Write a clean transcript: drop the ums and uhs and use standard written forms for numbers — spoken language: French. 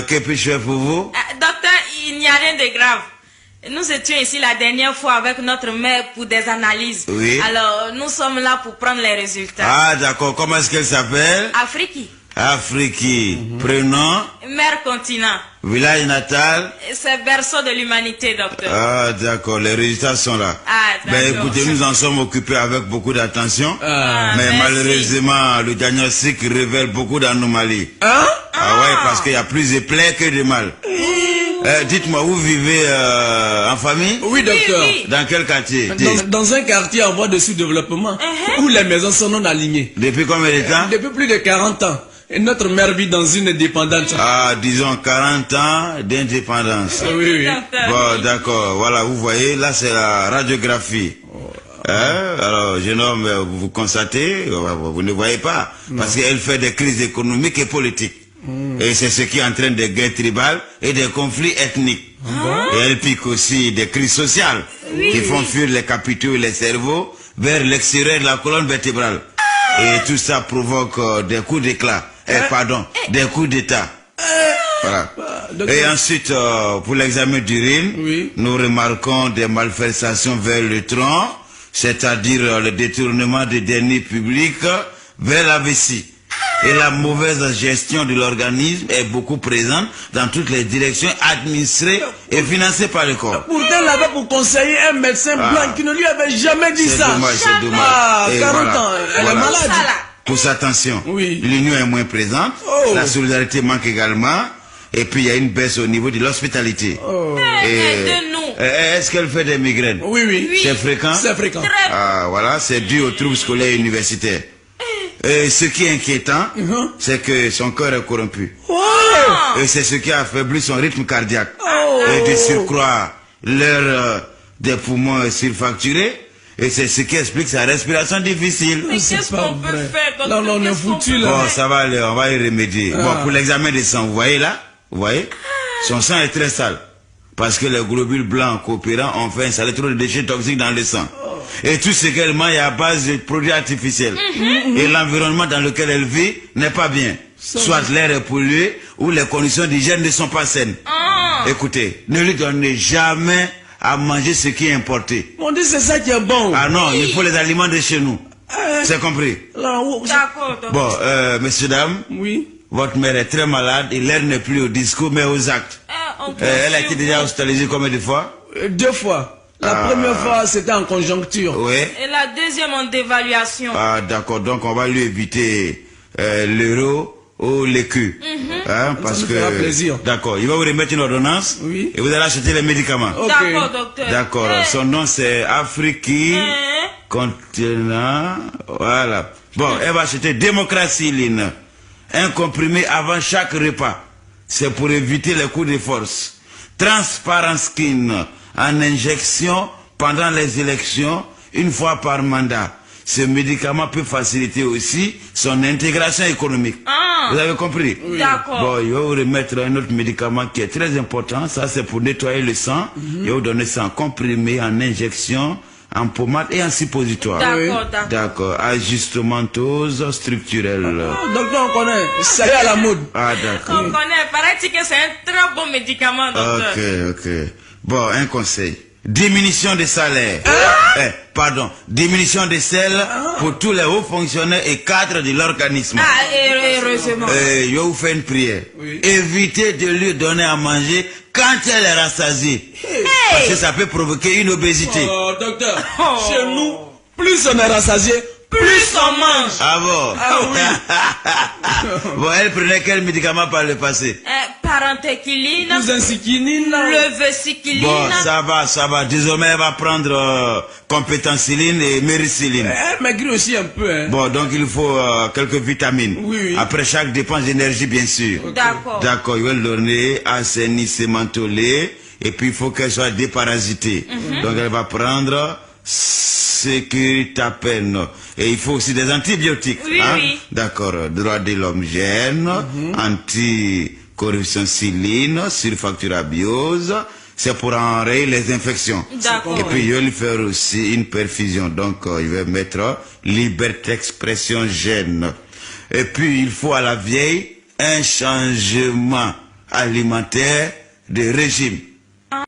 Que puis-je faire pour vous? Docteur, il n'y a rien de grave. Nous étions ici la dernière fois avec notre mère pour des analyses. Oui. Alors, nous sommes là pour prendre les résultats. Ah, d'accord. Comment est-ce qu'elle s'appelle? Afrique. Afrique. Prénom? Mère continent. Village natal? C'est berceau de l'humanité, docteur. Ah, d'accord. Les résultats sont là. Ah, d'accord. Ben, écoutez, nous en sommes occupés avec beaucoup d'attention. Ah, mais merci. malheureusement, le diagnostic révèle beaucoup d'anomalies. Hein? Ah ouais, parce qu'il y a plus de plaies que de mal. Dites-moi, vous vivez en famille? Oui, docteur. Oui, oui. Dans quel quartier? Dans un quartier en voie de sous-développement, où les maisons sont non alignées. Depuis combien de temps? Depuis plus de 40 ans. Et notre mère vit dans une dépendance. Ah, disons 40 ans d'indépendance. Oui, oui. Docteur. Bon, d'accord. Voilà, vous voyez, là c'est la radiographie. Alors, jeune homme, vous constatez, vous ne voyez pas, parce qu'elle fait des crises économiques et politiques. Et c'est ce qui entraîne des guerres tribales et des conflits ethniques. Et elle pique aussi des crises sociales qui font fuir les capitaux et les cerveaux vers l'extérieur de la colonne vertébrale. Et tout ça provoque des coups d'éclat. Des coups d'état. Voilà. Et ensuite, pour l'examen d'urine, nous remarquons des malversations vers le tronc, c'est-à-dire le détournement des deniers publics vers la vessie. Et la mauvaise gestion de l'organisme est beaucoup présente dans toutes les directions administrées et financées par le corps. Pourtant, elle avait pour conseiller un médecin blanc qui ne lui avait jamais dit ça. C'est dommage. Ah, Et 40 voilà. ans, elle est malade. Pousse attention. Oui. L'union est moins présente. La solidarité manque également. Et puis il y a une baisse au niveau de l'hospitalité. De nous. Est-ce qu'elle fait des migraines? Oui, oui. C'est fréquent? C'est fréquent. Ah, voilà, c'est dû aux troubles scolaires et universitaires. Et ce qui est inquiétant, c'est que son cœur est corrompu. Et c'est ce qui a affaibli son rythme cardiaque. Et de surcroît, l'air des poumons est surfacturé. Et c'est ce qui explique sa respiration difficile. Mais qu'est-ce qu'on peut faire, docteur? Non, non, on est foutu là. Bon, ça va aller, on va y remédier. Bon, pour l'examen des sangs, vous voyez là? Vous voyez? Son sang est très sale. Parce que les globules blancs coopérants ont fait installer trop de déchets toxiques dans le sang. Et tout ce qu'elle mange est à base de produits artificiels. Et l'environnement dans lequel elle vit n'est pas bien. Soit l'air est pollué ou les conditions d'hygiène ne sont pas saines. Écoutez, ne lui donnez jamais à manger ce qui est importé. On dit c'est ça qui est bon. Ah non, il faut les aliments de chez nous. C'est compris? D'accord, docteur. Bon, messieurs, dames. Oui. Votre mère est très malade et l'air n'est plus au discours mais aux actes. Elle a été déjà hospitalisée combien de fois? 2 fois. La première fois, c'était en conjoncture. Oui. Et la deuxième en dévaluation. Ah, d'accord. Donc, on va lui éviter l'euro ou l'écu. Parce Ça nous que. fera plaisir. D'accord. Il va vous remettre une ordonnance. Oui. Et vous allez acheter les médicaments. Ok. D'accord, docteur. D'accord. Son nom, c'est Afrique Continent. Voilà. Bon, elle va acheter Démocratie-Line. Un comprimé avant chaque repas. C'est pour éviter les coups de force. Transparence Skin en injection pendant les élections, une fois par mandat. Ce médicament peut faciliter aussi son intégration économique. Vous avez compris? Oui. D'accord. Bon, il va vous remettre un autre médicament qui est très important. Ça, c'est pour nettoyer le sang. Il va vous donner ça en comprimé, en injection, en pommade et en suppositoire. D'accord, d'accord. D'accord. Ajustementose structurelle. Docteur, on connaît. Ça y est à la mode. Ah, d'accord. On connaît. Paraît-il que c'est un très bon médicament, docteur. Ok. Bon, un conseil. Diminution des salaires. Diminution des selles pour tous les hauts fonctionnaires et cadres de l'organisme. Heureusement. Je vais vous faire une prière. Évitez de lui donner à manger quand elle est rassasiée. Parce que ça peut provoquer une obésité. Oh, docteur, chez nous, plus on est rassasié, Plus on mange. Ah bon? Ah oui. Bon, elle prenait quel médicament par le passé? Parentéquiline. Zincycline. Leveciline. Bon, ça va. Désormais, elle va prendre compétenciline et mériciline. Elle maigrit aussi un peu. Hein. Bon, donc il faut quelques vitamines. Oui. Après chaque dépense d'énergie, bien sûr. Okay. D'accord. D'accord, il va le donner assainissement lait. Et puis, il faut qu'elle soit déparasitée. Donc, elle va prendre sécuritapen. Et il faut aussi des antibiotiques. Oui, oui. D'accord. Droit de l'homme gène, anticorruption siline, sulfacturabiose. C'est pour enrayer les infections. D'accord. Et puis, il va lui faire aussi une perfusion. Donc, il va mettre liberté d'expression gène. Et puis, il faut à la vieille un changement. alimentaire de régime.